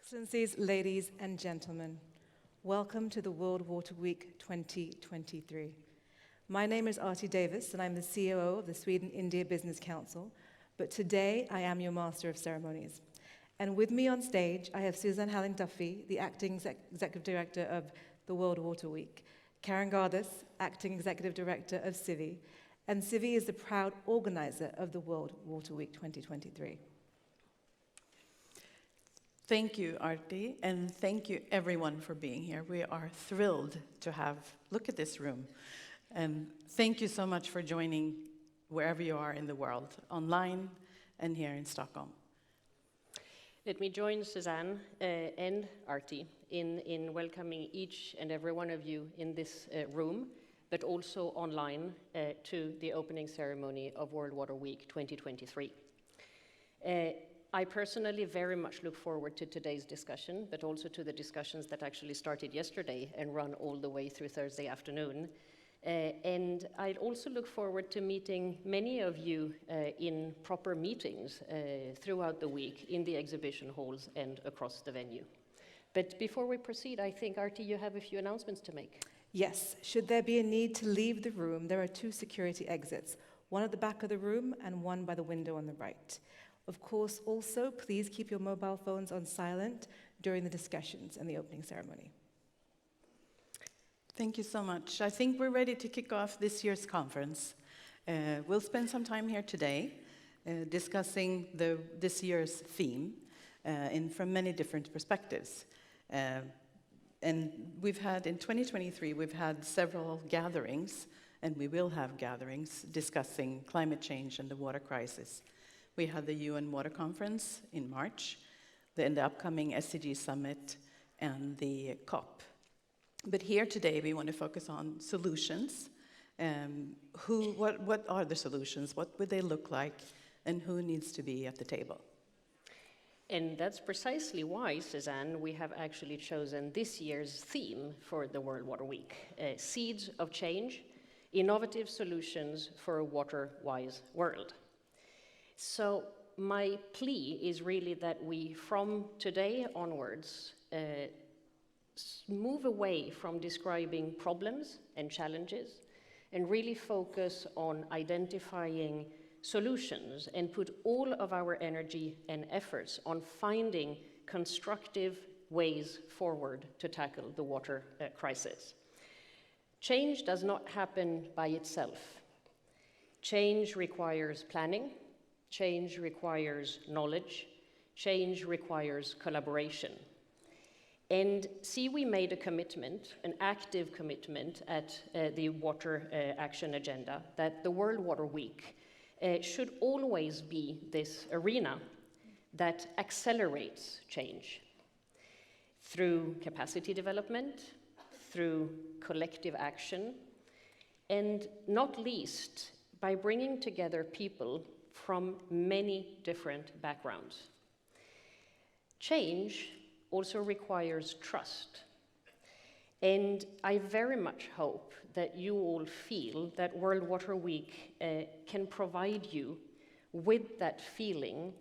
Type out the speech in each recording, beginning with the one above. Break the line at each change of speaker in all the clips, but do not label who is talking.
Excellencies, ladies and gentlemen, welcome to the World Water Week 2023. My name is Artie Davis, and I'm the COO of the Sweden-India Business Council, but today I am your Master of Ceremonies. And with me on stage, I have Susan Halling-Duffy, the Acting Executive Director of the World Water Week, Karen Gardis, Acting Executive Director of CIVI, and CIVI is the proud organizer of the World Water Week 2023.
Thank you, Artie, and thank you everyone for being here. We are thrilled to look at this room. And thank you so much for joining wherever you are in the world, online and here in Stockholm.
Let me join Suzanne and Artie in welcoming each and every one of you in this room, but also online to the opening ceremony of World Water Week 2023. I personally very much look forward to today's discussion, but also to the discussions that actually started yesterday and run all the way through Thursday afternoon. And I also look forward to meeting many of you in proper meetings throughout the week in the exhibition halls and across the venue. But before we proceed, I think, Artie, you have a few announcements to make.
Yes, should there be a need to leave the room, there are two security exits, one at the back of the room and one by the window on the right. Of course, also, please keep your mobile phones on silent during the discussions and the opening ceremony.
Thank you so much. I think we're ready to kick off this year's conference. We'll spend some time here today discussing this year's theme from many different perspectives. And in 2023, we've had several gatherings, and we will have gatherings discussing climate change and the water crisis. We had the UN Water Conference in March, then the upcoming SDG Summit, and the COP. But here today, we want to focus on solutions. What are the solutions? What would they look like? And who needs to be at the table?
And that's precisely why, Suzanne, we have actually chosen this year's theme for the World Water Week, Seeds of Change, Innovative Solutions for a Water-Wise World. So my plea is really that we, from today onwards, move away from describing problems and challenges and really focus on identifying solutions and put all of our energy and efforts on finding constructive ways forward to tackle the water crisis. Change does not happen by itself. Change requires planning. Change requires knowledge. Change requires collaboration. And we made a commitment, an active commitment at the Water Action Agenda, that the World Water Week should always be this arena that accelerates change through capacity development, through collective action, and not least by bringing together people from many different backgrounds. Change also requires trust. And I very much hope that you all feel that World Water Week can provide you with that feeling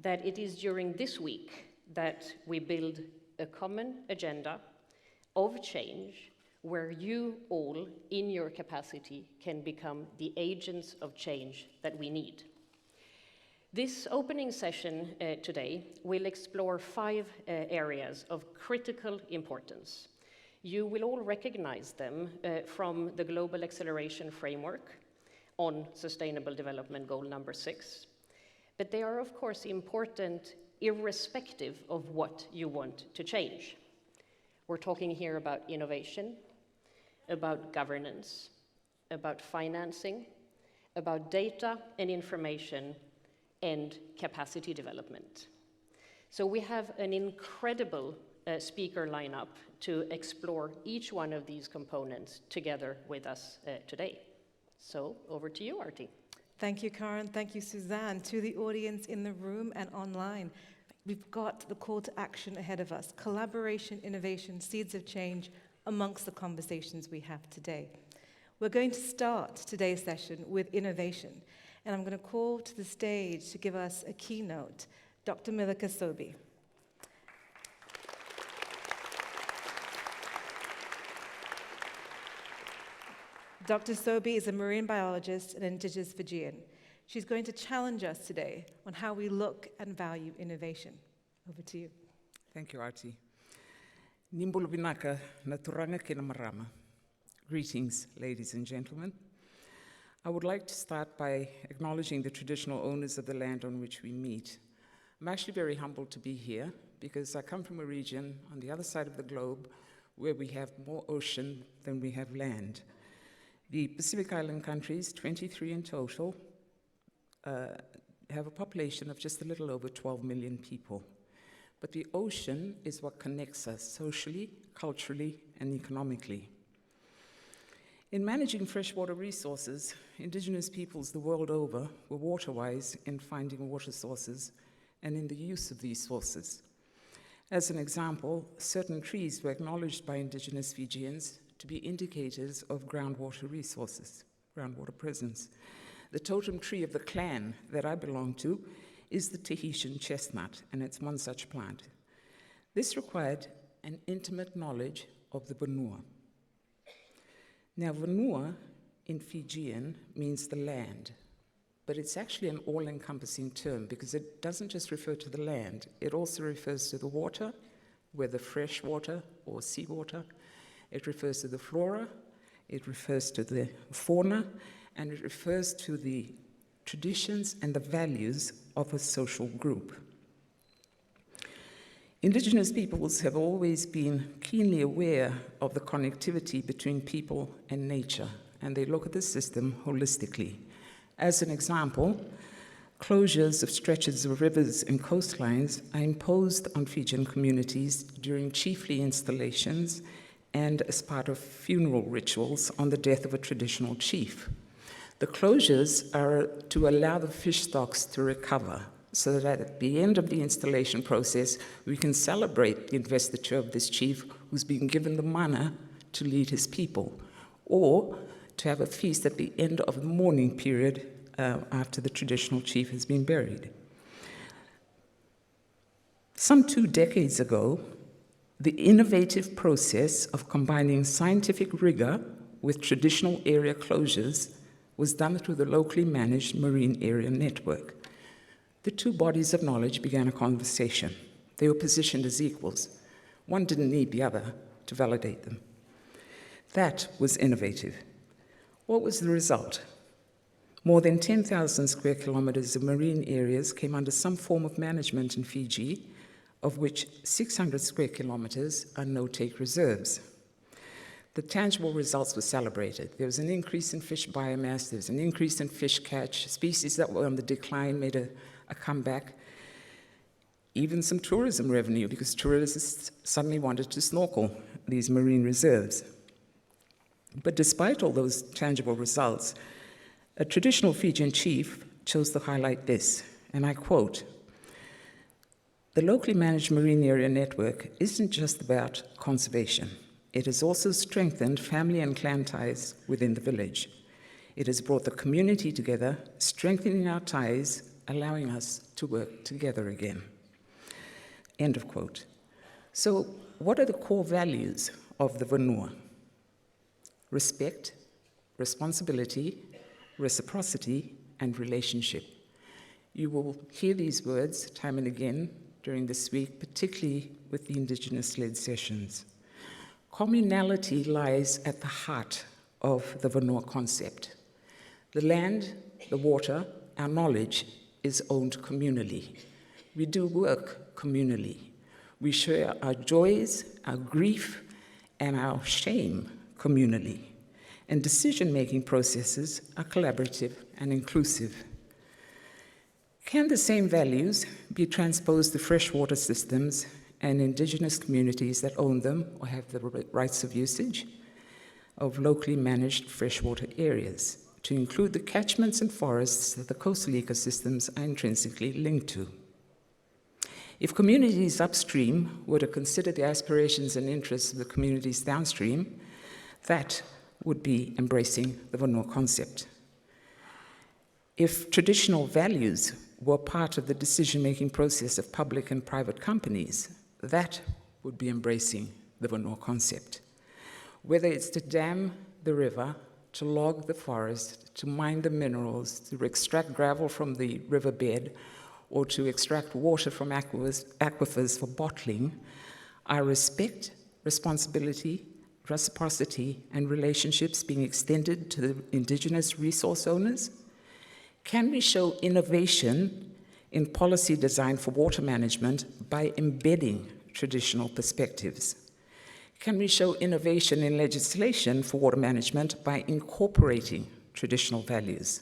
that it is during this week that we build a common agenda of change where you all, in your capacity, can become the agents of change that we need. This opening session today will explore 5 areas of critical importance. You will all recognize them from the Global Acceleration Framework on Sustainable Development Goal number 6. But they are, of course, important irrespective of what you want to change. We're talking here about innovation, about governance, about financing, about data and information, and capacity development. So we have an incredible speaker lineup to explore each one of these components together with us today. So over to you, Artie.
Thank you, Karen. Thank you, Suzanne. To the audience in the room and online, we've got the call to action ahead of us. Collaboration, innovation, seeds of change amongst the conversations we have today. We're going to start today's session with innovation. And I'm going to call to the stage to give us a keynote, Dr. Milika Sobhi. Dr. Sobi is a marine biologist and indigenous Fijian. She's going to challenge us today on how we look and value innovation. Over to you.
Thank you, Arti. Nimbulvinaka naturanga kena marama. Greetings, ladies and gentlemen. I would like to start by acknowledging the traditional owners of the land on which we meet. I'm actually very humbled to be here because I come from a region on the other side of the globe where we have more ocean than we have land. The Pacific Island countries, 23 in total, have a population of just a little over 12 million people. But the ocean is what connects us socially, culturally, and economically. In managing freshwater resources, indigenous peoples the world over were water-wise in finding water sources and in the use of these sources. As an example, certain trees were acknowledged by indigenous Fijians to be indicators of groundwater resources, groundwater presence. The totem tree of the clan that I belong to is the Tahitian chestnut, and it's one such plant. This required an intimate knowledge of the vanua. Now, vanua in Fijian means the land, but it's actually an all-encompassing term because it doesn't just refer to the land, it also refers to the water, whether fresh water or seawater. It refers to the flora, it refers to the fauna, and it refers to the traditions and the values of a social group. Indigenous peoples have always been keenly aware of the connectivity between people and nature, and they look at the system holistically. As an example, closures of stretches of rivers and coastlines are imposed on Fijian communities during chiefly installations and as part of funeral rituals on the death of a traditional chief. The closures are to allow the fish stocks to recover so that at the end of the installation process, we can celebrate the investiture of this chief who's been given the mana to lead his people, or to have a feast at the end of the mourning period after the traditional chief has been buried. Some 2 decades ago, the innovative process of combining scientific rigor with traditional area closures was done through the locally managed marine area network. The 2 bodies of knowledge began a conversation. They were positioned as equals. One didn't need the other to validate them. That was innovative. What was the result? More than 10,000 square kilometers of marine areas came under some form of management in Fiji, of which 600 square kilometers are no-take reserves. The tangible results were celebrated. There was an increase in fish biomass, there was an increase in fish catch, species that were on the decline made a comeback, even some tourism revenue because tourists suddenly wanted to snorkel these marine reserves. But despite all those tangible results, a traditional Fijian chief chose to highlight this, and I quote, "The locally managed marine area network isn't just about conservation. It has also strengthened family and clan ties within the village. It has brought the community together, strengthening our ties, allowing us to work together again." End of quote. So, what are the core values of the vanua? Respect, responsibility, reciprocity, and relationship. You will hear these words time and again during this week, particularly with the Indigenous-led sessions. Communality lies at the heart of the vanua concept. The land, the water, our knowledge is owned communally. We do work communally. We share our joys, our grief, and our shame communally. And decision-making processes are collaborative and inclusive. Can the same values be transposed to freshwater systems and indigenous communities that own them or have the rights of usage of locally managed freshwater areas, to include the catchments and forests that the coastal ecosystems are intrinsically linked to? If communities upstream were to consider the aspirations and interests of the communities downstream, that would be embracing the vanua concept. If traditional values were part of the decision-making process of public and private companies, that would be embracing the vanua concept. Whether it's to dam the river, to log the forest, to mine the minerals, to extract gravel from the riverbed, or to extract water from aquifers for bottling, are respect, responsibility, reciprocity, and relationships being extended to the indigenous resource owners? Can we show innovation in policy design for water management by embedding traditional perspectives? Can we show innovation in legislation for water management by incorporating traditional values?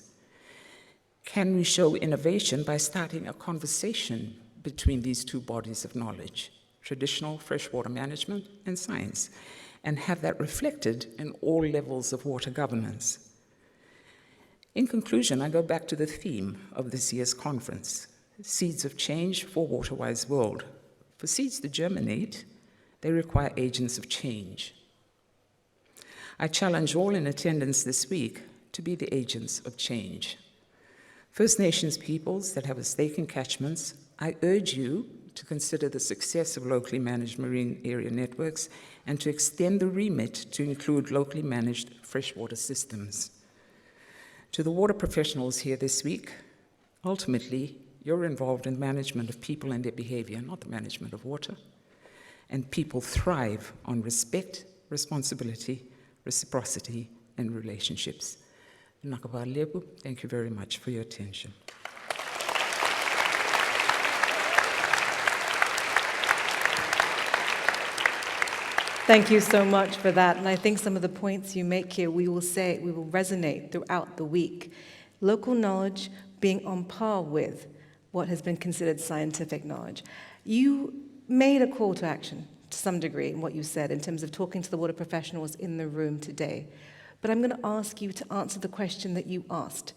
Can we show innovation by starting a conversation between these two bodies of knowledge, traditional freshwater management and science, and have that reflected in all levels of water governance? In conclusion, I go back to the theme of this year's conference, Seeds of Change for a Water-Wise World. For seeds to germinate, they require agents of change. I challenge all in attendance this week to be the agents of change. First Nations peoples that have a stake in catchments, I urge you to consider the success of locally managed marine area networks and to extend the remit to include locally managed freshwater systems. To the water professionals here this week, ultimately, you're involved in management of people and their behavior, not the management of water. And people thrive on respect, responsibility, reciprocity, and relationships. Thank you very much for your attention.
Thank you so much for that. And I think some of the points you make here, we will resonate throughout the week. Local knowledge being on par with what has been considered scientific knowledge. You made a call to action to some degree in what you said in terms of talking to the water professionals in the room today. But I'm going to ask you to answer the question that you asked.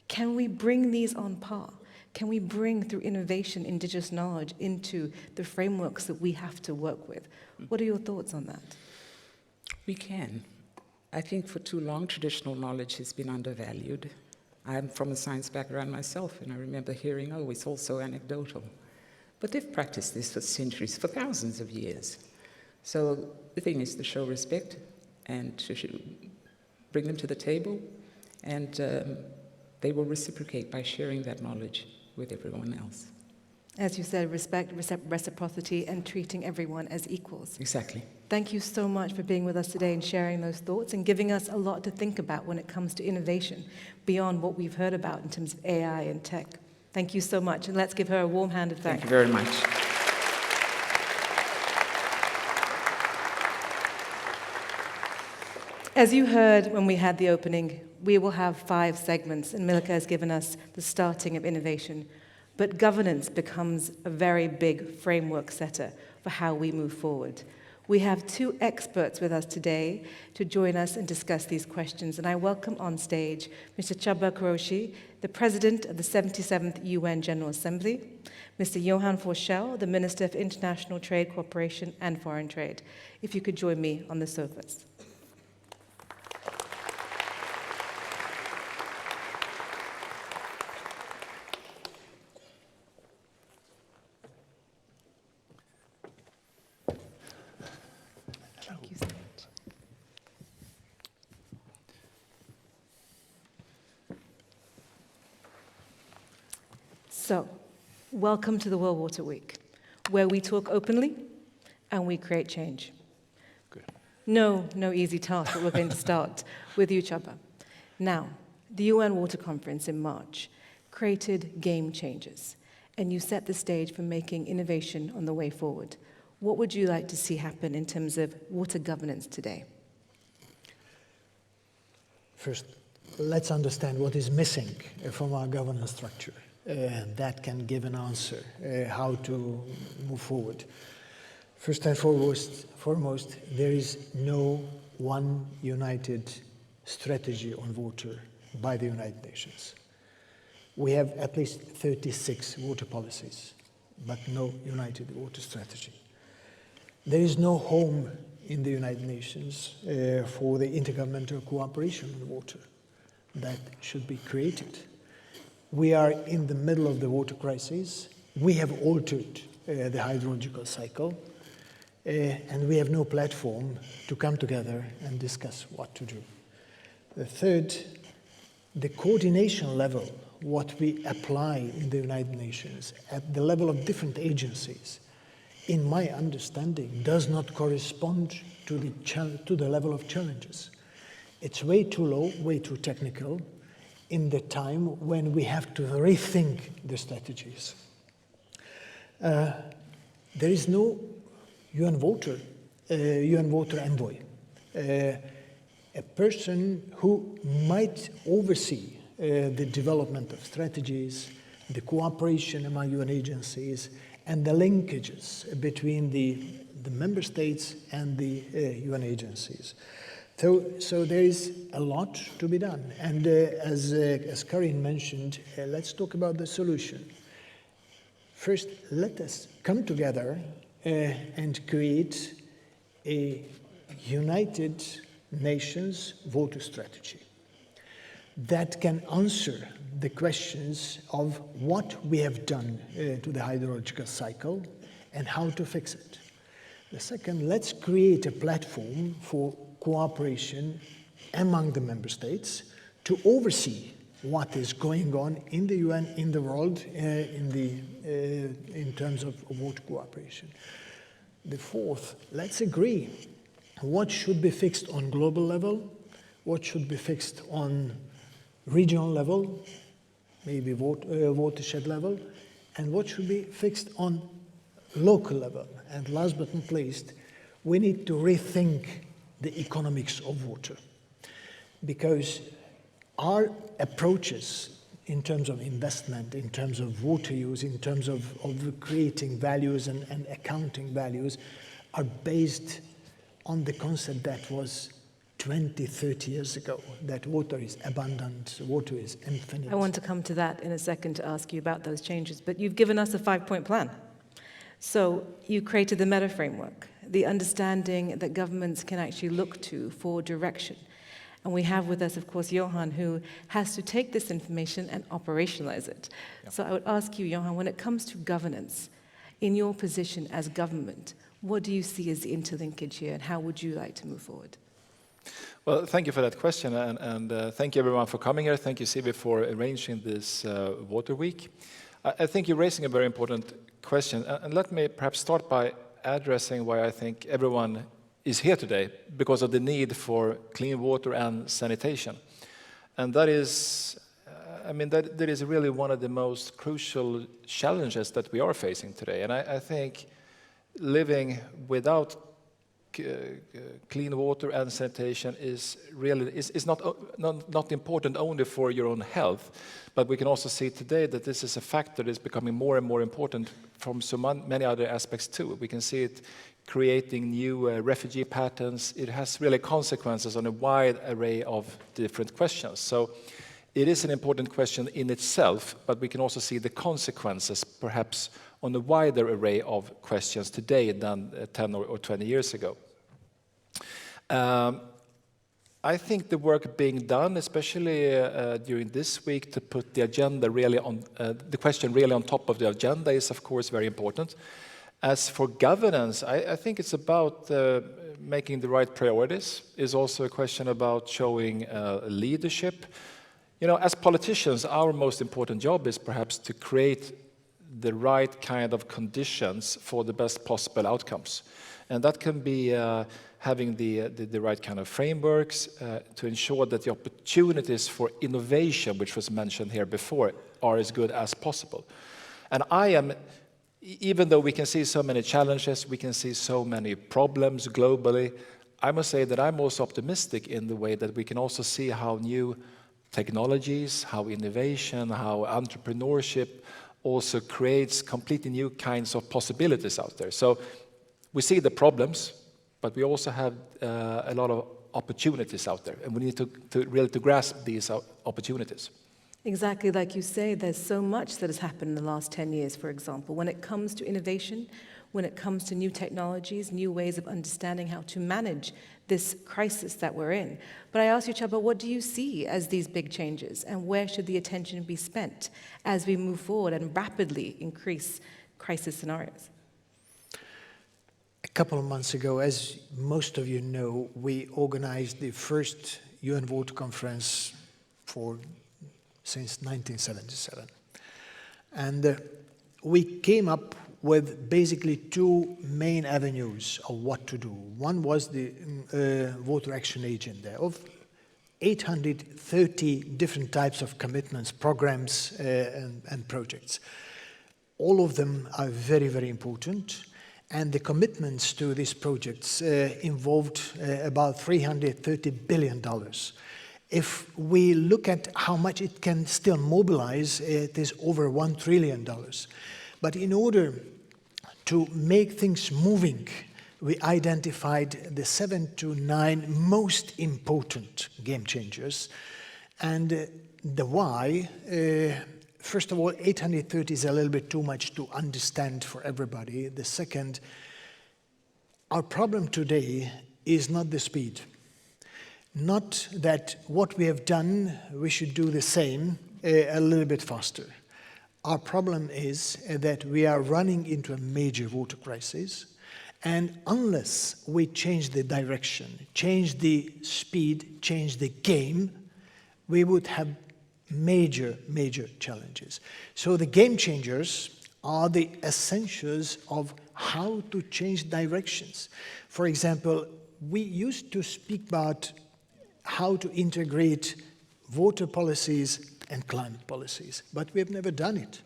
Can we bring these on par? Can we bring, through innovation, indigenous knowledge into the frameworks that we have to work with? What are your thoughts on that?
We can. I think for too long, traditional knowledge has been undervalued. I'm from a science background myself, and I remember hearing, oh, it's all so anecdotal. But they've practiced this for centuries, for thousands of years. So the thing is to show respect and to bring them to the table, and they will reciprocate by sharing that knowledge with everyone else.
As you said, respect, reciprocity, and treating everyone as equals.
Exactly.
Thank you so much for being with us today and sharing those thoughts and giving us a lot to think about when it comes to innovation beyond what we've heard about in terms of AI and tech. Thank you so much, and let's give her a warm hand of thanks.
Thank you very much.
As you heard when we had the opening, we will have 5 segments, and Milka has given us the starting of innovation. But governance becomes a very big framework setter for how we move forward. We have 2 experts with us today to join us and discuss these questions, and I welcome on stage Mr. Csaba, the President of the 77th UN General Assembly, Mr. Johan Forssell, the Minister of International Trade, Cooperation and Foreign Trade. If you could join me on the sofas. Thank you so much. So, welcome to the World Water Week, where we talk openly and we create change.
Good.
No easy task, but we're going to start with you, Csaba. Now, the UN Water Conference in March created game changers, and you set the stage for making innovation on the way forward. What would you like to see happen in terms of water governance today?
First, let's understand what is missing from our governance structure. That can give an answer how to move forward. First and foremost, there is no one united strategy on water by the United Nations. We have at least 36 water policies, but no united water strategy. There is no home in the United Nations for the intergovernmental cooperation on water that should be created. We are in the middle of the water crisis. We have altered the hydrological cycle, and we have no platform to come together and discuss what to do. The third, the coordination level, what we apply in the United Nations at the level of different agencies, in my understanding, does not correspond to the level of challenges. It's way too low, way too technical, in the time when we have to rethink the strategies. There is no UN voter envoy, a person who might oversee the development of strategies, the cooperation among UN agencies, and the linkages between the member states and the UN agencies. So there is a lot to be done. And as Karin mentioned, let's talk about the solution. First, let us come together and create a United Nations voter strategy that can answer the questions of what we have done to the hydrological cycle and how to fix it. The second, let's create a platform for cooperation among the member states to oversee what is going on in the UN, in the world, in terms of water cooperation. The fourth, let's agree what should be fixed on global level, what should be fixed on regional level, maybe watershed level, and what should be fixed on local level. And last but not least, we need to rethink the economics of water, because our approaches in terms of investment, in terms of water use, in terms of creating values and accounting values are based on the concept that was 20, 30 years ago, that water is abundant, water is infinite.
I want to come to that in a second to ask you about those changes, but you've given us a 5-point plan. So you created the meta framework, the understanding that governments can actually look to for direction. And we have with us, of course, Johan, who has to take this information and operationalize it. Yep. So I would ask you, Johan, when it comes to governance, in your position as government, what do you see as the interlinkage here, and how would you like to move forward?
Well, thank you for that question, and thank you everyone for coming here. Thank you, Csaba, for arranging this Water Week. I think you're raising a very important question, and let me perhaps start by addressing why I think everyone is here today, because of the need for clean water and sanitation. And that is, that is really one of the most crucial challenges that we are facing today. And I think living without clean water and sanitation is not important only for your own health, but we can also see today that this is a factor that is becoming more and more important from so many other aspects too. We can see it creating new refugee patterns. It has really consequences on a wide array of different questions. So it is an important question in itself, but we can also see the consequences perhaps on a wider array of questions today than 10 or 20 years ago. I think the work being done, especially during this week, to put the agenda really on the question really on top of the agenda is, of course, very important. As for governance, I think it's about making the right priorities. It's also a question about showing leadership. You know, as politicians, our most important job is perhaps to create the right kind of conditions for the best possible outcomes. And that can be having the right kind of frameworks to ensure that the opportunities for innovation, which was mentioned here before, are as good as possible. And even though we can see so many challenges, we can see so many problems globally, I must say that I'm also optimistic in the way that we can also see how new technologies, how innovation, how entrepreneurship also creates completely new kinds of possibilities out there. So we see the problems, but we also have a lot of opportunities out there, and we need to really grasp these opportunities.
Exactly like you say, there's so much that has happened in the last 10 years, for example, when it comes to innovation, when it comes to new technologies, new ways of understanding how to manage this crisis that we're in. But I ask you, Csaba, what do you see as these big changes, and where should the attention be spent as we move forward and rapidly increase crisis scenarios?
A couple of months ago, as most of you know, we organized the first UN Water Conference since 1977. And we came up with basically two main avenues of what to do. One was the Water Action Agenda of 830 different types of commitments, programs, and projects. All of them are very, very important. And the commitments to these projects involved about $330 billion. If we look at how much it can still mobilize, it is over $1 trillion. But in order to make things moving, we identified the 7 to 9 most important game changers. And the why, first of all, 830 is a little bit too much to understand for everybody. The second, our problem today is not the speed. Not that what we have done, we should do the same a little bit faster. Our problem is that we are running into a major water crisis, and unless we change the direction, change the speed, change the game, we would have major, major challenges. So the game changers are the essentials of how to change directions. For example, we used to speak about how to integrate water policies and climate policies, but we have never done it.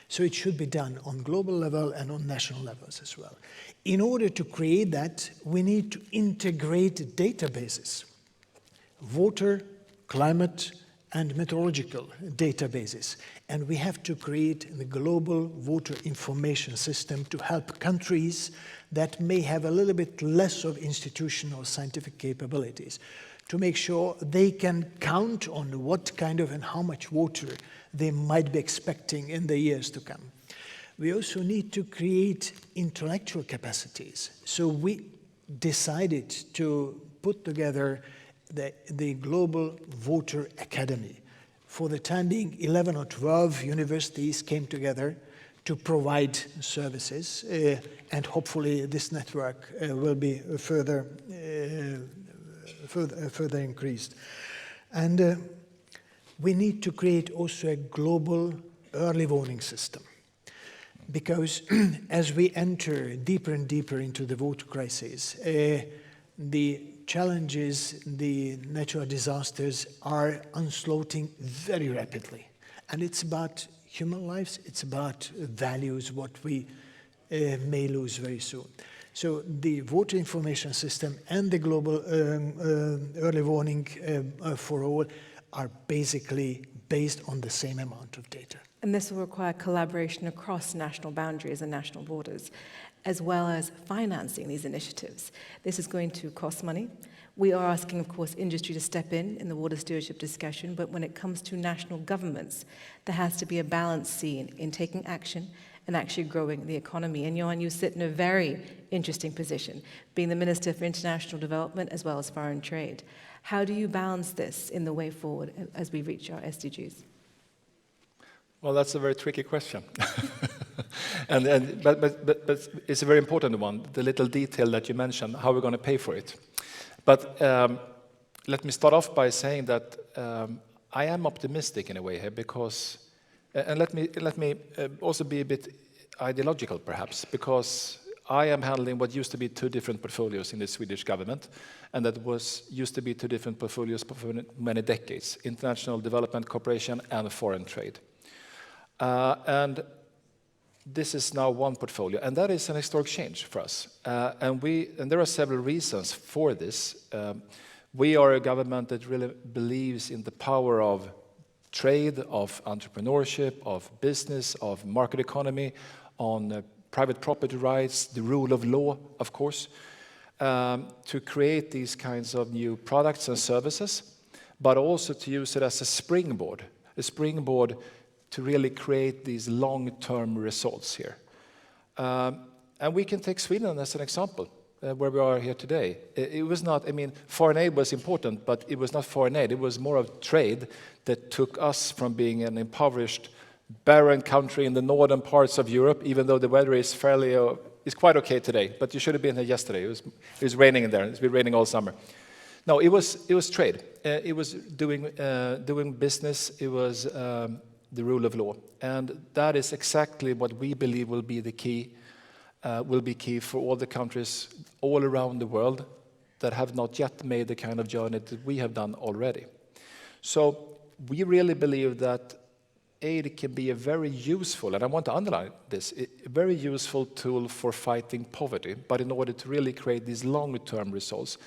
So it should be done on global level and on national levels as well. In order to create that, we need to integrate databases, water, climate, and meteorological databases. And we have to create the global water information system to help countries that may have a little bit less of institutional scientific capabilities, to make sure they can count on what kind of and how much water they might be expecting in the years to come. We also need to create intellectual capacities. So we decided to put together the Global Water Academy. For the time being, 11 or 12 universities came together to provide services, and hopefully this network will be further increased. And we need to create also a global early warning system, because as we enter deeper and deeper into the water crisis, the challenges, the natural disasters are unsloping very rapidly. And it's about human lives, it's about values, what we may lose very soon. So the water information system and the global early warning for all are basically based on the same amount of data.
And this will require collaboration across national boundaries and national borders, as well as financing these initiatives. This is going to cost money. We are asking, of course, industry to step in the water stewardship discussion, but when it comes to national governments, there has to be a balance seen in taking action and actually growing the economy. And Johan, you sit in a very interesting position, being the Minister for International Development as well as Foreign Trade. How do you balance this in the way forward as we reach our SDGs?
Well, that's a very tricky question. but it's a very important one, the little detail that you mentioned, how we're going to pay for it. But let me start off by saying that I am optimistic in a way here, because, and let me also be a bit ideological perhaps, because I am handling what used to be 2 different portfolios in the Swedish government, and that used to be 2 different portfolios for many decades: international development cooperation and foreign trade. And this is now one portfolio, and that is an historic change for us. And there are several reasons for this. We are a government that really believes in the power of trade, of entrepreneurship, of business, of market economy, on private property rights, the rule of law, of course, to create these kinds of new products and services, but also to use it as a springboard to really create these long-term results here. And we can take Sweden as an example, where we are here today. It was not, I mean, foreign aid was important, but it was not foreign aid. It was more of trade that took us from being an impoverished, barren country in the northern parts of Europe, even though the weather is is quite okay today, but you should have been here yesterday. It was raining in there. It's been raining all summer. No, it was trade. It was doing business. It was the rule of law, and that is exactly what we believe will be the key. Will be key for all the countries all around the world that have not yet made the kind of journey that we have done already. So we really believe that aid can be a very useful, and I want to underline this, a very useful tool for fighting poverty. But in order to really create these longer-term results,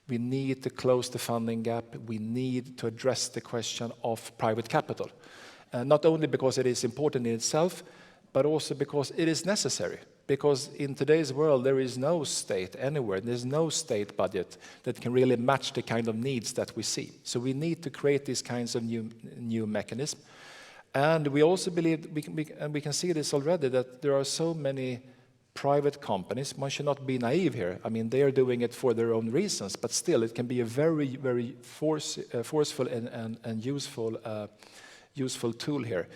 we need to close the funding gap. We need to address the question of private capital. Not only because it is important in itself, but also because it is necessary. Because in today's world, there is no state anywhere, there's no state budget that can really match the kind of needs that we see. So we need to create these kinds of new mechanisms. And we also believe, and we can see this already, that there are so many private companies. One should not be naive here. I mean, they are doing it for their own reasons, but still, it can be a very, very forceful and useful tool here,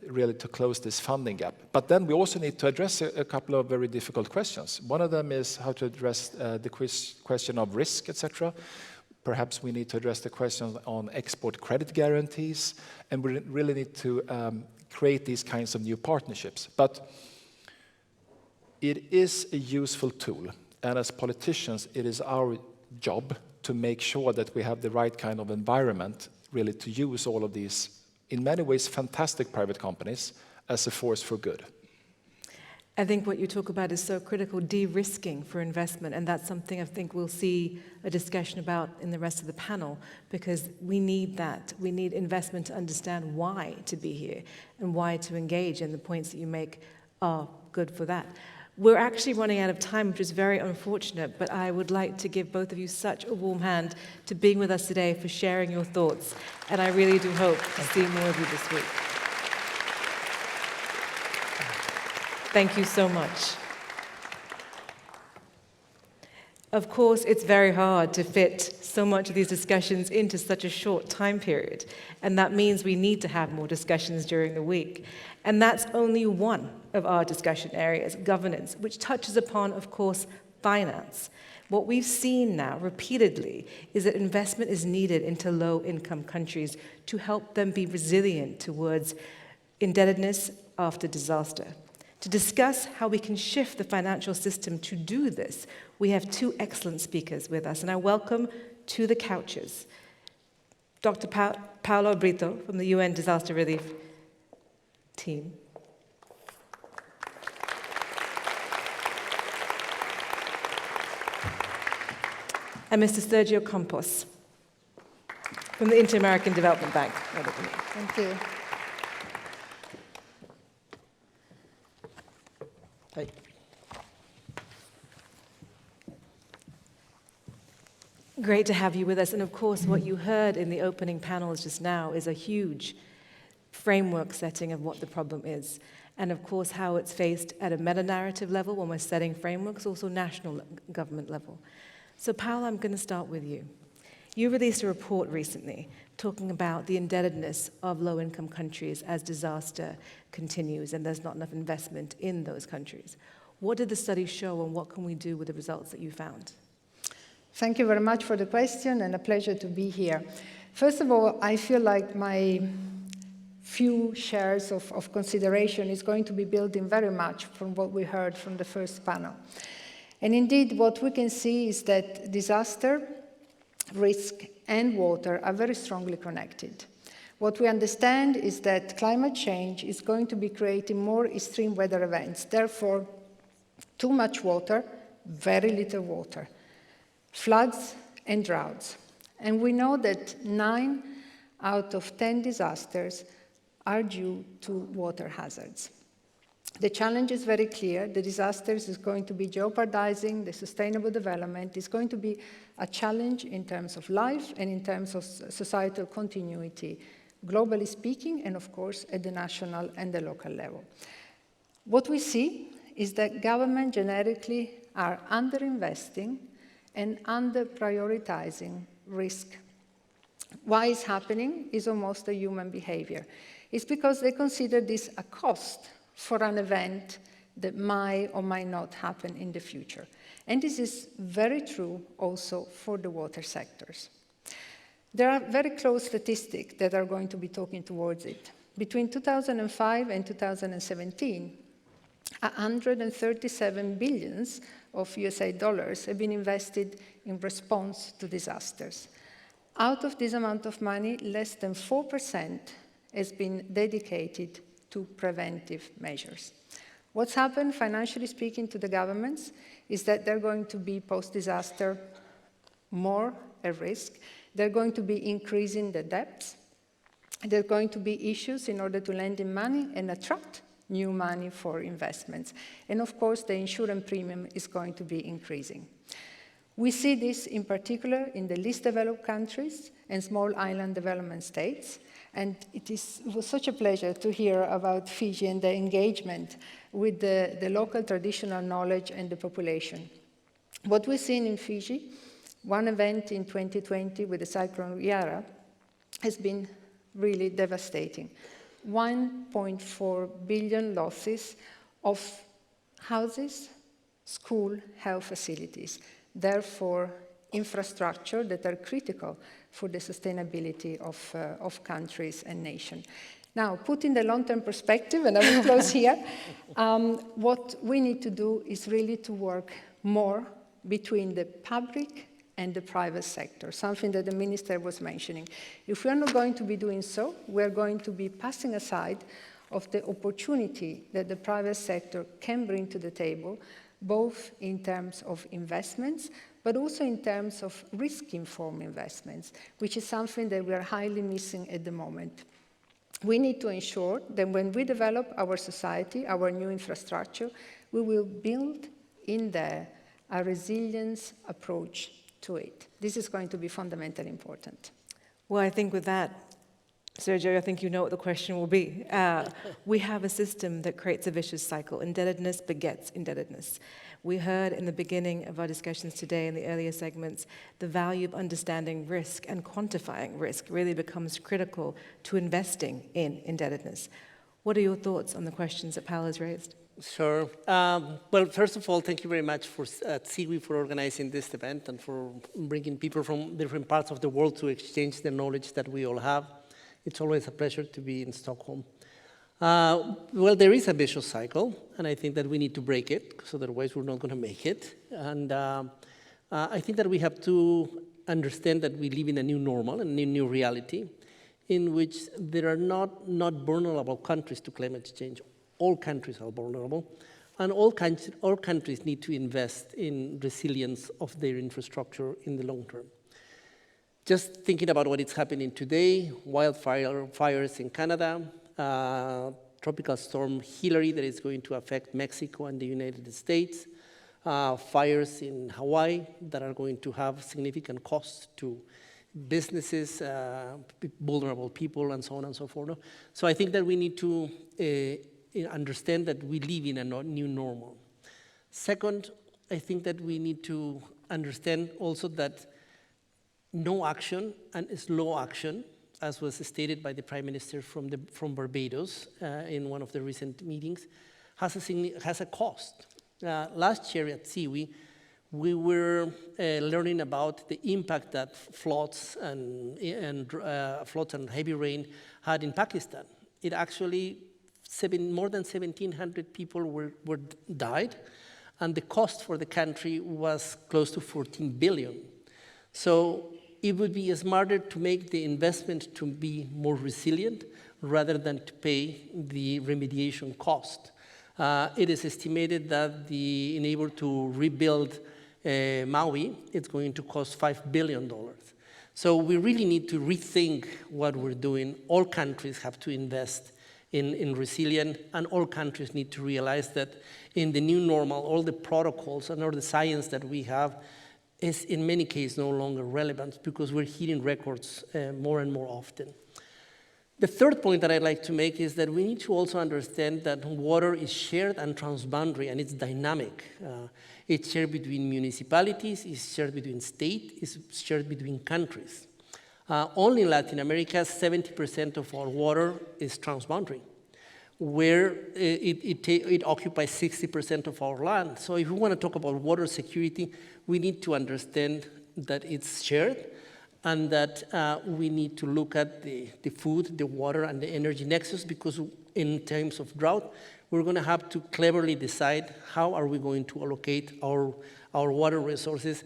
really to close this funding gap. But then we also need to address a couple of very difficult questions. One of them is how to address the question of risk, etc. Perhaps we need to address the question on export credit guarantees, and we really need to create these kinds of new partnerships. But it is a useful tool, and as politicians, it is our job to make sure that we have the right kind of environment really to use all of these, in many ways, fantastic private companies as a force for good.
I think what you talk about is so critical, de-risking for investment, and that's something I think we'll see a discussion about in the rest of the panel, because we need that. We need investment to understand why to be here and why to engage, and the points that you make are good for that. We're actually running out of time, which is very unfortunate, but I would like to give both of you such a warm hand to being with us today, for sharing your thoughts, and I really do hope to see more of you this week. Thank you so much. Of course, it's very hard to fit so much of these discussions into such a short time period, and that means we need to have more discussions during the week. And that's only one of our discussion areas, governance, which touches upon, of course, finance. What we've seen now repeatedly is that investment is needed into low-income countries to help them be resilient towards indebtedness after disaster. To discuss how we can shift the financial system to do this, we have two excellent speakers with us, and I welcome to the couches Dr. Paolo Brito from the UN Disaster Relief Team. And Mr. Sergio Campos from the Inter-American Development Bank.
Thank you. Hi.
Great to have you with us. And of course, what you heard in the opening panels just now is a huge framework setting of what the problem is. And of course, how it's faced at a meta-narrative level when we're setting frameworks, also national government level. So Paolo, I'm going to start with you. You released a report recently talking about the indebtedness of low-income countries as disaster continues and there's not enough investment in those countries. What did the study show, and what can we do with the results that you found?
Thank you very much for the question, and a pleasure to be here. First of all, I feel like my few shares of consideration is going to be building very much from what we heard from the first panel. And indeed, what we can see is that disaster, risk, and water are very strongly connected. What we understand is that climate change is going to be creating more extreme weather events. Therefore, too much water, very little water, floods and droughts. And we know that 9 out of 10 disasters are due to water hazards. The challenge is very clear. The disasters is going to be jeopardizing the sustainable development. It's going to be a challenge in terms of life and in terms of societal continuity, globally speaking, and of course at the national and the local level. What we see is that government generically are underinvesting and under-prioritizing risk. Why it's happening is almost a human behavior. It's because they consider this a cost for an event that might or might not happen in the future. And this is very true also for the water sectors. There are very close statistics that are going to be talking towards it. Between 2005 and 2017, 137 billion of USA dollars have been invested in response to disasters. Out of this amount of money, less than 4% has been dedicated to preventive measures. What's happened, financially speaking, to the governments is that they're going to be post-disaster more at risk. They're going to be increasing the debts. There are going to be issues in order to lend in money and attract new money for investments. And of course, the insurance premium is going to be increasing. We see this in particular in the least developed countries and small island development states. And it was such a pleasure to hear about Fiji and the engagement with the local traditional knowledge and the population. What we've seen in Fiji, one event in 2020 with the cyclone Yara, has been really devastating. 1.4 billion losses of houses, school, health facilities, therefore infrastructure that are critical for the sustainability of countries and nations. Now, putting the long-term perspective, and I will close here, what we need to do is really to work more between the public and the private sector, something that the minister was mentioning. If we're not going to be doing so, we're going to be passing aside of the opportunity that the private sector can bring to the table, both in terms of investments, but also in terms of risk-informed investments, which is something that we are highly missing at the moment. We need to ensure that when we develop our society, our new infrastructure, we will build in there a resilience approach to it. This is going to be fundamentally important.
Well, I think with that, Sergio, I think you know what the question will be. We have a system that creates a vicious cycle. Indebtedness begets indebtedness. We heard in the beginning of our discussions today in the earlier segments, the value of understanding risk and quantifying risk really becomes critical to investing in indebtedness. What are your thoughts on the questions that Paolo has raised?
Sure. Well, first of all, thank you very much at CIWI for organizing this event and for bringing people from different parts of the world to exchange the knowledge that we all have. It's always a pleasure to be in Stockholm. Well, there is a vicious cycle, and I think that we need to break it, because otherwise we're not going to make it. And I think that we have to understand that we live in a new normal, a new reality, in which there are not vulnerable countries to climate change. All countries are vulnerable, and all countries need to invest in resilience of their infrastructure in the long term. Just thinking about what is happening today, wildfires in Canada, tropical storm Hillary that is going to affect Mexico and the United States, fires in Hawaii that are going to have significant costs to businesses, vulnerable people, and so on and so forth. So I think that we need to understand that we live in a new normal. Second, I think that we need to understand also that no action and slow action, as was stated by the Prime Minister from Barbados in one of the recent meetings, has a cost. Last year at CIWI, we were learning about the impact that floods and heavy rain had in Pakistan. It actually more than 1,700 people died, and the cost for the country was close to 14 billion. So it would be smarter to make the investment to be more resilient rather than to pay the remediation cost. It is estimated that in order to rebuild Maui, it's going to cost $5 billion. So we really need to rethink what we're doing. All countries have to invest in resilience, and all countries need to realize that in the new normal, all the protocols and all the science that we have is in many cases no longer relevant, because we're hitting records more and more often. The third point that I'd like to make is that we need to also understand that water is shared and transboundary, and it's dynamic. It's shared between municipalities, it's shared between states, it's shared between countries. Only in Latin America, 70% of our water is transboundary. where it occupies 60% of our land. So if we want to talk about water security, we need to understand that it's shared, and that we need to look at the food, the water, and the energy nexus, because in times of drought, we're going to have to cleverly decide how are we going to allocate our water resources,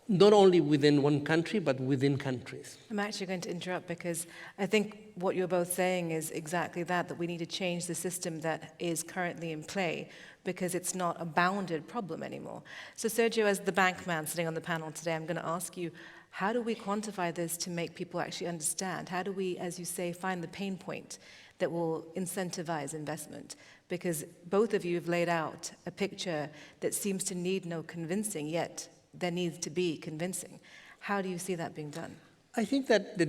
not only within one country, but within countries.
I'm actually going to interrupt because I think what you're both saying is exactly that we need to change the system that is currently in play, because it's not a bounded problem anymore. So Sergio, as the bank man sitting on the panel today, I'm going to ask you, how do we quantify this to make people actually understand? How do we, as you say, find the pain point that will incentivize investment? Because both of you have laid out a picture that seems to need no convincing, yet there needs to be convincing. How do you see that being done?
I think that the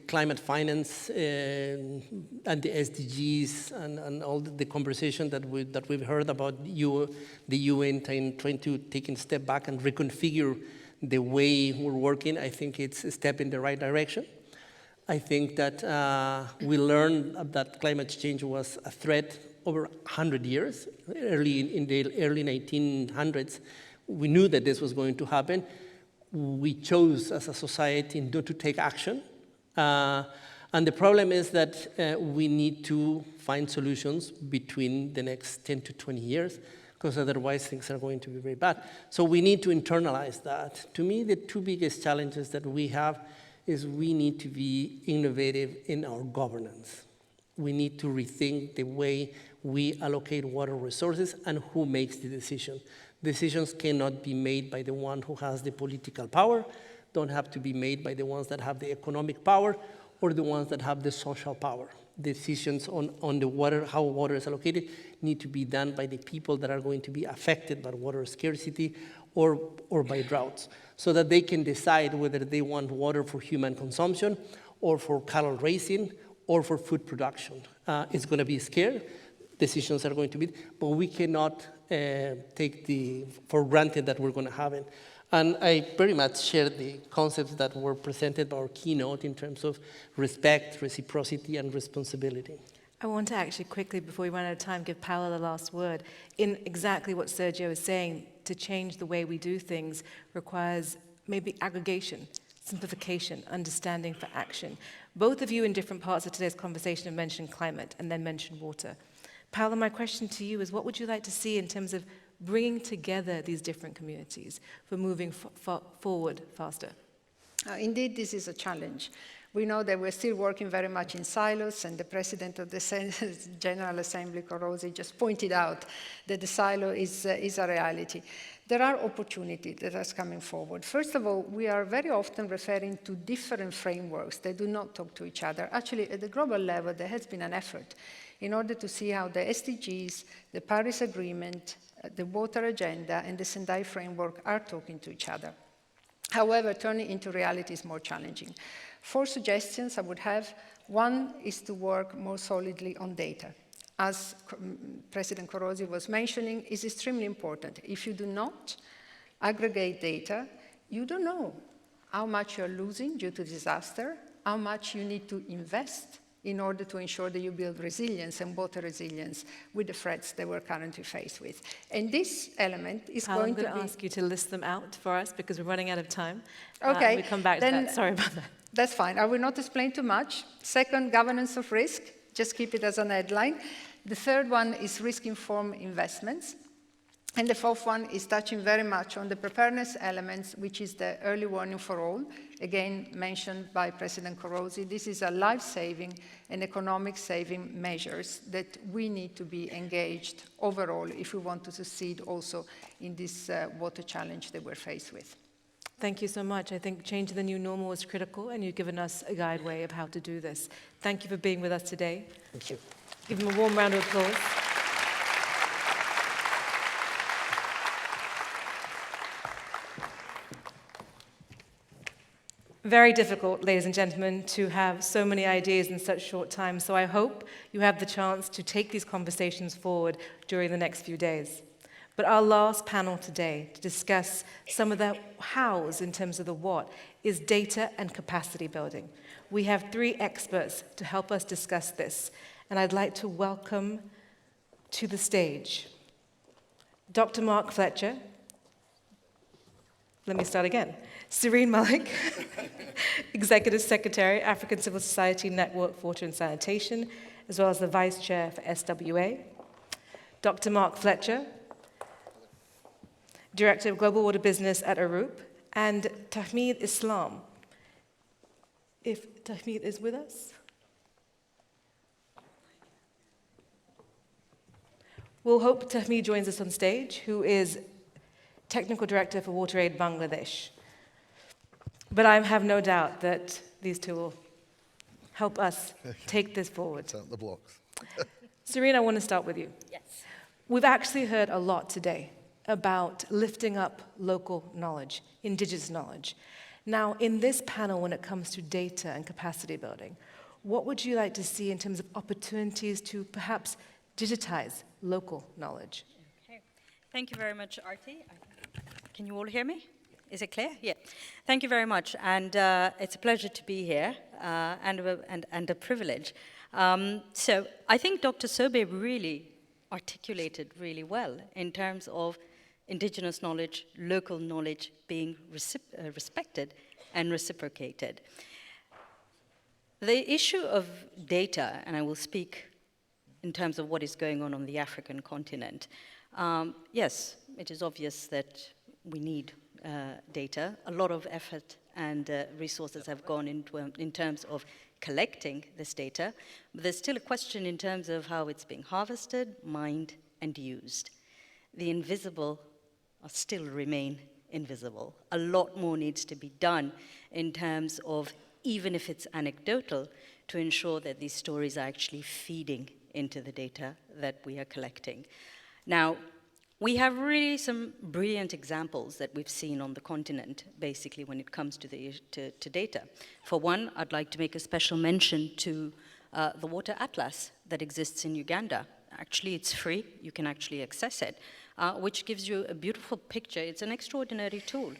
climate finance and the SDGs and all the conversation that we've heard about the UN trying to take a step back and reconfigure the way we're working, I think it's a step in the right direction. I think that we learned that climate change was a threat over 100 years. In the early 1900s, we knew that this was going to happen. We chose as a society not to take action. And the problem is that we need to find solutions between the next 10 to 20 years, because otherwise things are going to be very bad. So we need to internalize that. To me, the two biggest challenges that we have is we need to be innovative in our governance. We need to rethink the way we allocate water resources and who makes the decision. Decisions cannot be made by the one who has the political power, don't have to be made by the ones that have the economic power or the ones that have the social power. Decisions on the water, how water is allocated, need to be done by the people that are going to be affected by water scarcity or by droughts, so that they can decide whether they want water for human consumption or for cattle raising or for food production. It's going to be scarce. Decisions are going to be, but we cannot take for granted that we're going to have it. And I very much share the concepts that were presented by our keynote in terms of respect, reciprocity, and responsibility.
I want to actually quickly, before we run out of time, give Paola the last word. In exactly what Sergio is saying, to change the way we do things requires maybe aggregation, simplification, understanding for action. Both of you in different parts of today's conversation have mentioned climate and then mentioned water. Paola, my question to you is, what would you like to see in terms of bringing together these different communities for moving forward faster?
Indeed, this is a challenge. We know that we're still working very much in silos, and the President of the General Assembly, Körösi, just pointed out that the silo is a reality. There are opportunities that are coming forward. First of all, we are very often referring to different frameworks that do not talk to each other. Actually, at the global level, there has been an effort in order to see how the SDGs, the Paris Agreement, the water agenda, and the Sendai framework are talking to each other. However, turning into reality is more challenging. 4 suggestions I would have. One is to work more solidly on data. As President Körösi was mentioning, is extremely important. If you do not aggregate data, you don't know how much you're losing due to disaster, how much you need to invest in order to ensure that you build resilience and water resilience with the threats that we're currently faced with. And this element is going to be...
I'm going to ask you to list them out for us because we're running out of time.
Okay.
We come back to that. Sorry about that.
That's fine. I will not explain too much. Second, governance of risk. Just keep it as an headline. The third one is risk-informed investments. And the fourth one is touching very much on the preparedness elements, which is the early warning for all, again mentioned by President Körösi. This is a life-saving and economic-saving measures that we need to be engaged overall if we want to succeed also in this water challenge that we're faced with.
Thank you so much. I think changing the new normal is critical, and you've given us a guide way of how to do this. Thank you for being with us today.
Thank you.
Give them a warm round of applause. Very difficult, ladies and gentlemen, to have so many ideas in such short time, so I hope you have the chance to take these conversations forward during the next few days. But our last panel today to discuss some of the hows in terms of the what is data and capacity building. we have 3 experts to help us discuss this, and I'd like to welcome to the stage Dr. Mark Fletcher. Let me start again. Serene Malik, Executive Secretary, African Civil Society Network for Water and Sanitation, as well as the Vice Chair for SWA. Dr. Mark Fletcher, Director of Global Water Business at Arup, and Tahmid Islam. If Tahmid is with us. We'll hope Tahmid joins us on stage, who is Technical Director for WaterAid Bangladesh. But I have no doubt that these two will help us take this forward.
Out the blocks.
Serene, I want to start with you.
Yes.
We've actually heard a lot today about lifting up local knowledge, indigenous knowledge. Now, in this panel, when it comes to data and capacity building, what would you like to see in terms of opportunities to perhaps digitize local knowledge?
Okay. Thank you very much, Arti. Can you all hear me? Is it clear? Yeah. Thank you very much, and it's a pleasure to be here, and a privilege. So I think Dr. Sobe really articulated really well in terms of indigenous knowledge, local knowledge being respected and reciprocated. The issue of data, and I will speak in terms of what is going on the African continent, yes, it is obvious that we need data. A lot of effort and resources have gone into in terms of collecting this data, but there's still a question in terms of how it's being harvested, mined, and used. The invisible still remain invisible. A lot more needs to be done in terms of, even if it's anecdotal, to ensure that these stories are actually feeding into the data that we are collecting. Now, we have really some brilliant examples that we've seen on the continent, basically, when it comes to data. For one, I'd like to make a special mention to the Water Atlas that exists in Uganda. Actually, it's free. You can actually access it, which gives you a beautiful picture. It's an extraordinary tool,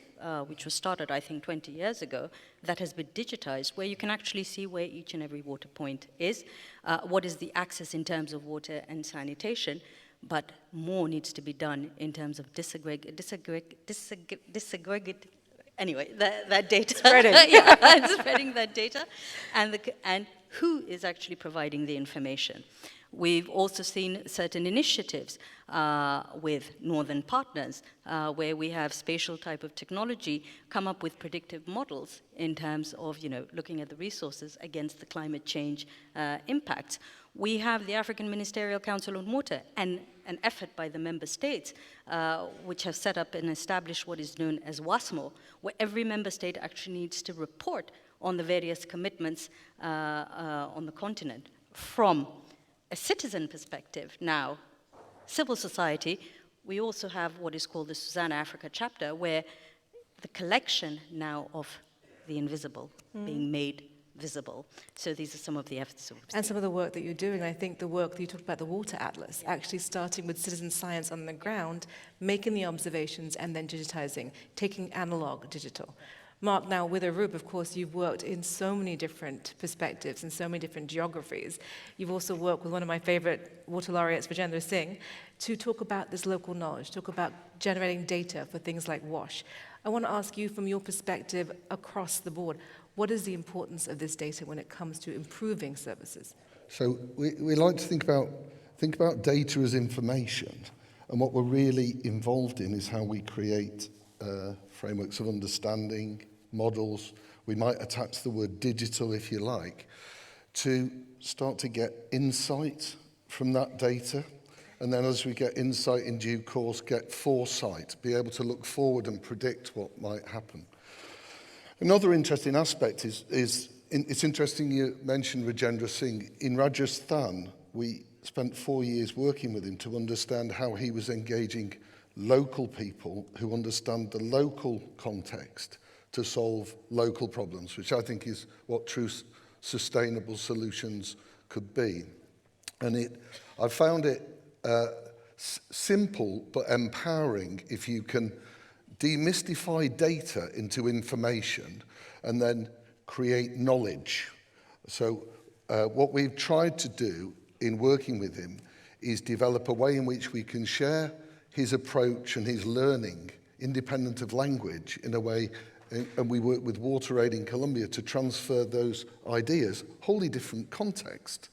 which was started, I think, 20 years ago, that has been digitized, where you can actually see where each and every water point is, what is the access in terms of water and sanitation, but more needs to be done in terms of anyway, that data.
Spreading.
Yeah, spreading that data, and who is actually providing the information. We've also seen certain initiatives with northern partners where we have spatial type of technology come up with predictive models in terms of, looking at the resources against the climate change impacts. We have the African Ministerial Council on Water and an effort by the member states which have set up and established what is known as WASMO, where every member state actually needs to report on the various commitments on the continent. From a citizen perspective now, civil society, we also have what is called the Susanna Africa chapter, where the collection now of the invisible being made visible. So these are some of the efforts.
And some of the work that you're doing. I think the work that you talked about, the Water Atlas, actually starting with citizen science on the ground, making the observations and then digitizing, taking analog digital. Mark, now with Arup, of course, you've worked in so many different perspectives and so many different geographies. You've also worked with one of my favorite water laureates, Vijendra Singh, to talk about this local knowledge, talk about generating data for things like WASH. I want to ask you, from your perspective across the board, what is the importance of this data when it comes to improving services?
So we like to think about data as information, and what we're really involved in is how we create frameworks of understanding, models. We might attach the word digital, if you like, to start to get insight from that data. And then as we get insight in due course, get foresight, be able to look forward and predict what might happen. Another interesting aspect is it's interesting you mentioned Vijendra Singh. In Rajasthan, we spent 4 years working with him to understand how he was engaging local people who understand the local context to solve local problems, which I think is what true sustainable solutions could be. And I found it simple but empowering if you can demystify data into information and then create knowledge So what we've tried to do in working with him is develop a way in which we can share his approach and his learning, independent of language, in a way, and we work with WaterAid in Colombia to transfer those ideas, wholly different context,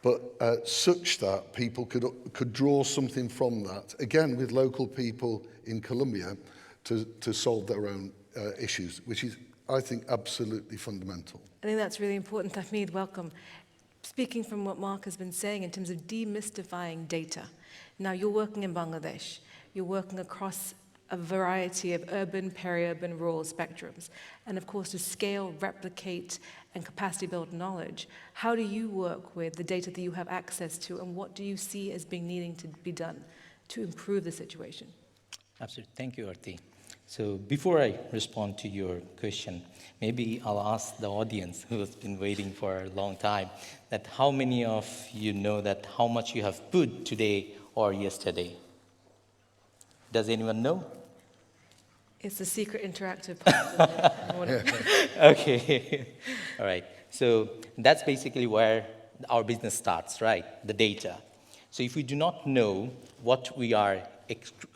but such that people could draw something from that, again, with local people in Colombia to solve their own issues, which is, I think, absolutely fundamental.
I think that's really important. Tahmid, welcome. Speaking from what Mark has been saying in terms of demystifying data. Now, you're working in Bangladesh. You're working across a variety of urban, peri-urban, rural spectrums. And of course, to scale, replicate, and capacity build knowledge, how do you work with the data that you have access to, and what do you see as being needing to be done to improve the situation?
Absolutely. Thank you, Arti. So before I respond to your question, maybe I'll ask the audience who has been waiting for a long time, that how many of you know that how much you have put today or yesterday? Does anyone know?
It's a secret interactive part of the morning.
Okay. All right. So that's basically where our business starts, right? The data. So if we do not know what we are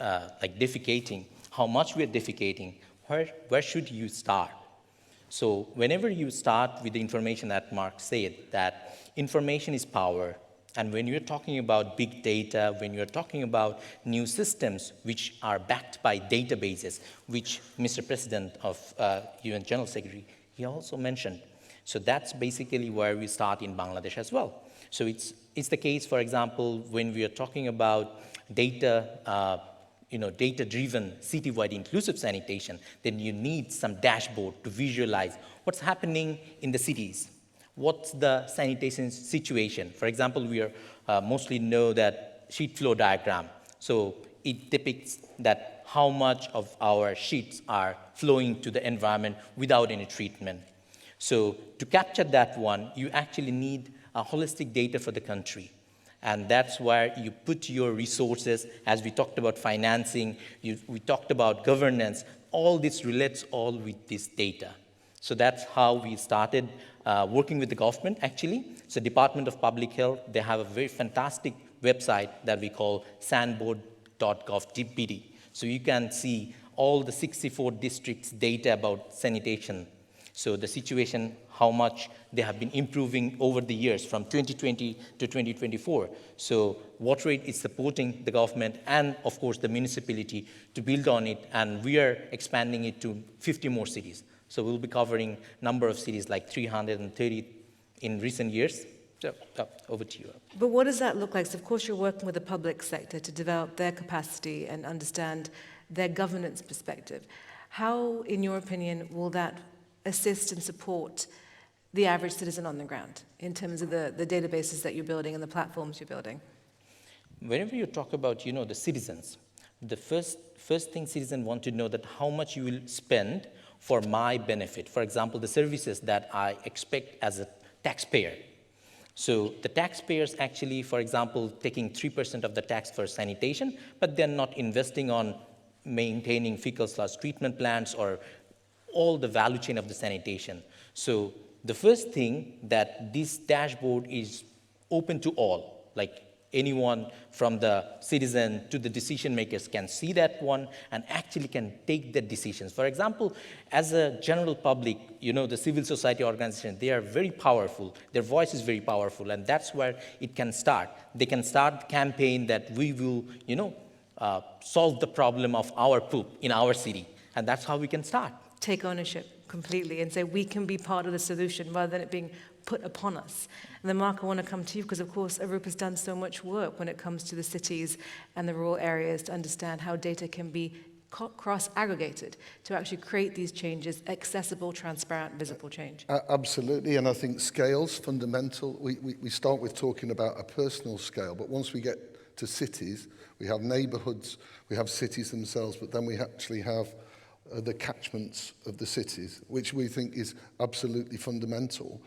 defecating, how much we are defecating, where should you start? So whenever you start with the information that Mark said, that information is power, and when you're talking about big data, when you're talking about new systems which are backed by databases, which Mr. President of UN General Secretary, he also mentioned. So that's basically where we start in Bangladesh as well. So it's the case, for example, when we are talking about data, data-driven, citywide inclusive sanitation, then you need some dashboard to visualize what's happening in the cities. What's the sanitation situation? For example, we mostly know that sheet flow diagram. So it depicts that how much of our sheets are flowing to the environment without any treatment. So to capture that one, you actually need a holistic data for the country. And that's where you put your resources, as we talked about financing, we talked about governance, all this relates all with this data. So that's how we started working with the government, actually. So Department of Public Health, they have a very fantastic website that we call sandboard.gov.bd. So you can see all the 64 districts' data about sanitation. So the situation, how much they have been improving over the years from 2020 to 2024. So WaterAid is supporting the government and, of course, the municipality to build on it, and we are expanding it to 50 more cities. So we'll be covering a number of cities, like 330 in recent years. So over to you.
But what does that look like? So of course you're working with the public sector to develop their capacity and understand their governance perspective. How, in your opinion, will that assist and support the average citizen on the ground in terms of the databases that you're building and the platforms you're building?
Whenever you talk about, the citizens, the first thing citizens want to know that how much you will spend for my benefit. For example, the services that I expect as a taxpayer. So the taxpayers actually, for example, taking 3% of the tax for sanitation, but they're not investing on maintaining fecal sludge treatment plants or all the value chain of the sanitation. So the first thing that this dashboard is open to all, like anyone from the citizen to the decision makers can see that one and actually can take the decisions. For example, as a general public, the civil society organization, they are very powerful. Their voice is very powerful, and that's where it can start. They can start the campaign that we will, solve the problem of our poop in our city, and that's how we can start.
Take ownership completely and say we can be part of the solution rather than it being put upon us. And then Mark, I want to come to you because of course Arup has done so much work when it comes to the cities and the rural areas to understand how data can be cross-aggregated to actually create these changes, accessible, transparent, visible change.
Absolutely, and I think scale's fundamental. We start with talking about a personal scale, but once we get to cities, we have neighbourhoods, we have cities themselves, but then we actually have the catchments of the cities, which we think is absolutely fundamental.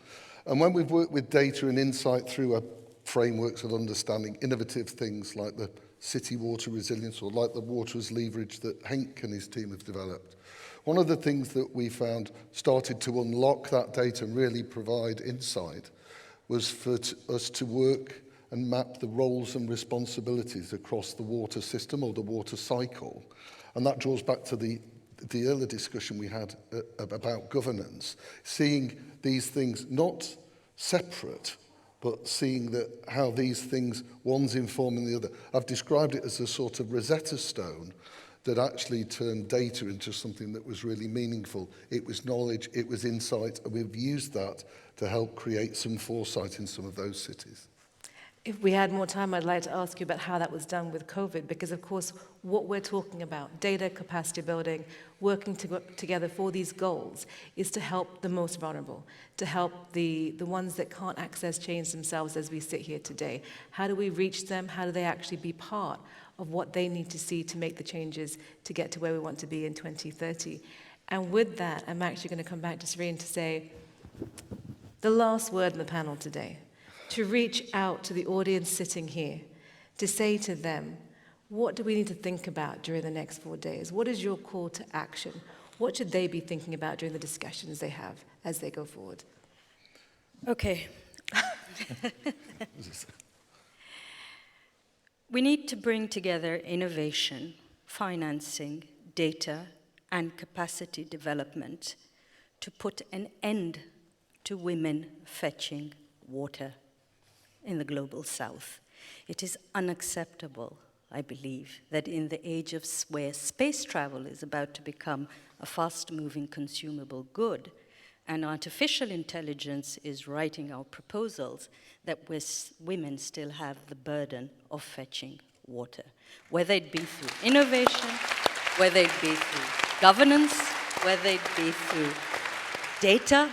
And when we've worked with data and insight through frameworks of understanding innovative things like the city water resilience or like the water as leverage that Henk and his team have developed, One of the things that we found started to unlock that data and really provide insight was for us to work and map the roles and responsibilities across the water system or the water cycle. And that draws back to the earlier discussion we had about governance, seeing these things not separate, but seeing that how these things, one's informing the other. I've described it as a sort of Rosetta Stone that actually turned data into something that was really meaningful. It was knowledge, it was insight, and we've used that to help create some foresight in some of those cities.
If we had more time, I'd like to ask you about how that was done with COVID, because of course, what we're talking about, data capacity building, working together for these goals, is to help the most vulnerable, to help the ones that can't access change themselves as we sit here today. How do we reach them? How do they actually be part of what they need to see to make the changes to get to where we want to be in 2030? And with that, I'm actually going to come back to Serene to say the last word in the panel today, to reach out to the audience sitting here, to say to them, what do we need to think about during the next 4 days? What is your call to action? What should they be thinking about during the discussions they have as they go forward?
Okay. We need to bring together innovation, financing, data, and capacity development to put an end to women fetching water in the global south. It is unacceptable, I believe, that in the age of where space travel is about to become a fast-moving consumable good, and artificial intelligence is writing our proposals, that women still have the burden of fetching water, whether it be through innovation, whether it be through governance, whether it be through data,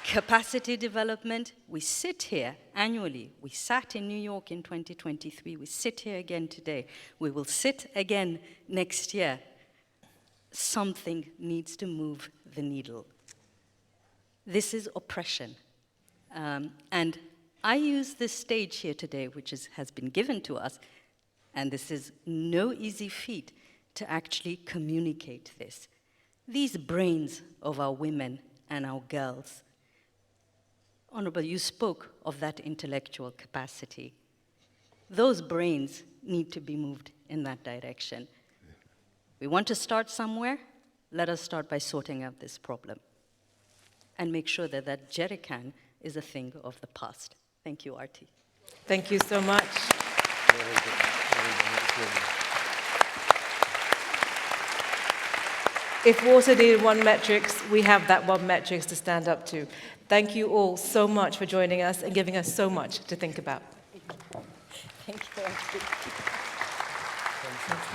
capacity development. We sit here annually. We sat in New York in 2023. We sit here again today. We will sit again next year. Something needs to move the needle. This is oppression. And I use this stage here today, which has been given to us, and this is no easy feat, to actually communicate this. These brains of our women and our girls. Honorable, you spoke of that intellectual capacity. Those brains need to be moved in that direction. We want to start somewhere. Let us start by sorting out this problem and make sure that that jerrycan is a thing of the past. Thank you, Arti.
Thank you so much. If water needed one metrics, we have that one metrics to stand up to. Thank you all so much for joining us and giving us so much to think about.
Thank you, Arti.
Thank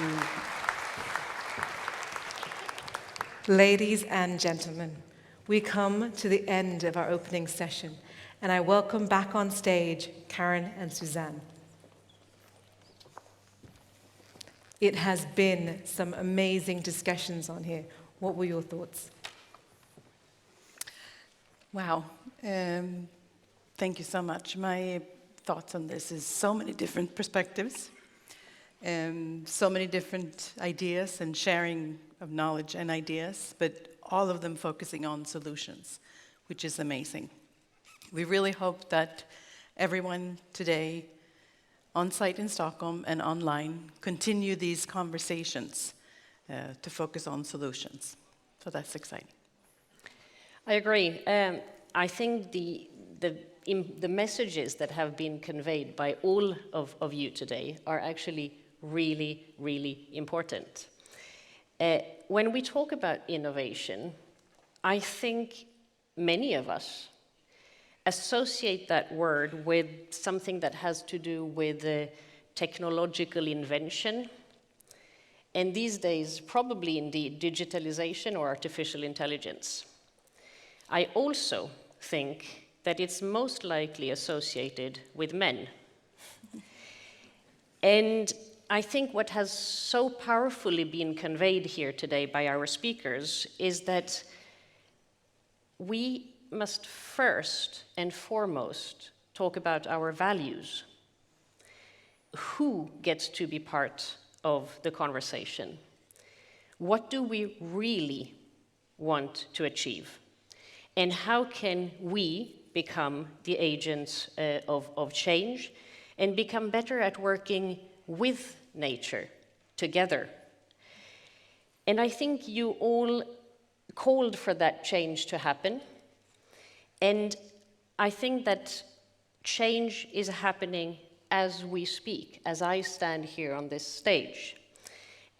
you. Ladies and gentlemen, we come to the end of our opening session, and I welcome back on stage Karen and Suzanne. It has been some amazing discussions on here. What were your thoughts?
Wow. Thank you so much. My thoughts on this is so many different perspectives, so many different ideas and sharing of knowledge and ideas, but all of them focusing on solutions, which is amazing. We really hope that everyone today on site in Stockholm and online continue these conversations to focus on solutions. So that's exciting.
I agree. I think the messages that have been conveyed by all of you today are actually really, really important. When we talk about innovation, I think many of us associate that word with something that has to do with technological invention, and these days probably indeed digitalization or artificial intelligence. I also think that it's most likely associated with men. And I think what has so powerfully been conveyed here today by our speakers is that we must first and foremost talk about our values. Who gets to be part of the conversation? What do we really want to achieve? And how can we become the agents of change and become better at working with nature together? And I think you all called for that change to happen. And I think that change is happening as we speak, as I stand here on this stage.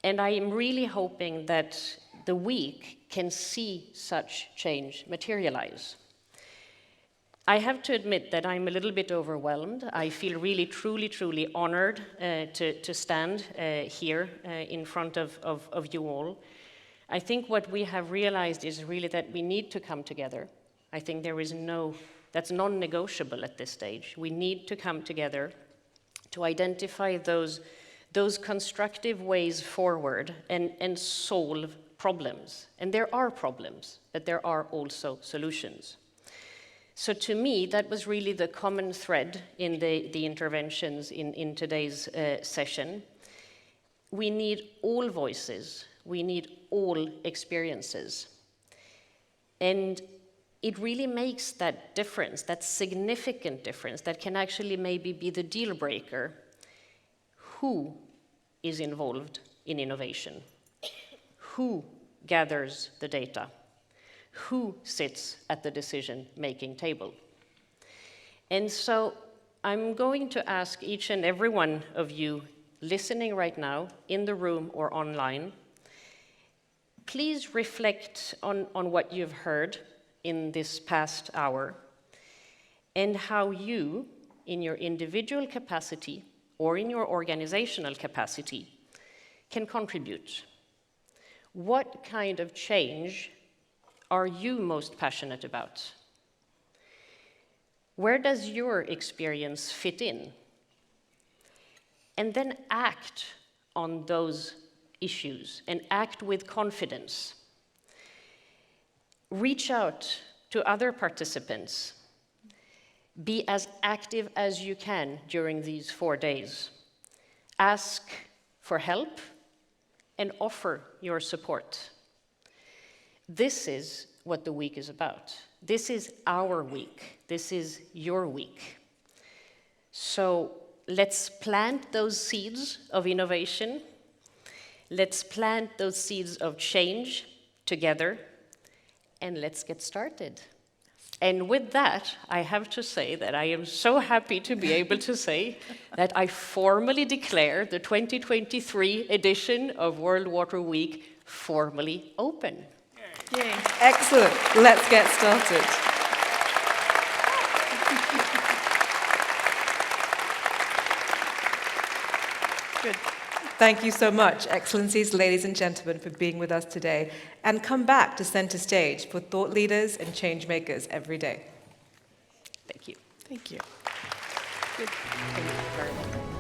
And I am really hoping that the week can see such change materialize. I have to admit that I'm a little bit overwhelmed. I feel really, truly honored to stand here in front of you all. I think what we have realized is really that we need to come together. I think that's non-negotiable at this stage. We need to come together to identify those constructive ways forward and solve problems. And there are problems, but there are also solutions. So to me, that was really the common thread in the interventions in today's session. We need all voices. We need all experiences. And it really makes that difference, that significant difference, that can actually maybe be the deal breaker. Who is involved in innovation? Who gathers the data? Who sits at the decision-making table? And so I'm going to ask each and every one of you listening right now, in the room or online, please reflect on what you've heard in this past hour and how you, in your individual capacity or in your organizational capacity, can contribute. What kind of change are you most passionate about? Where does your experience fit in? And then act on those issues and act with confidence. Reach out to other participants. Be as active as you can during these 4 days. Ask for help and offer your support. This is what the week is about. This is our week. This is your week. So let's plant those seeds of innovation. Let's plant those seeds of change together, and let's get started. And with that, I have to say that I am so happy to be able to say that I formally declare the 2023 edition of World Water Week formally open.
Yay. Excellent. Let's get started. Good. Thank you so much, Excellencies, ladies and gentlemen, for being with us today. And come back to center stage for thought leaders and change makers every day.
Thank you.
Thank you.
Good. Thank you very much.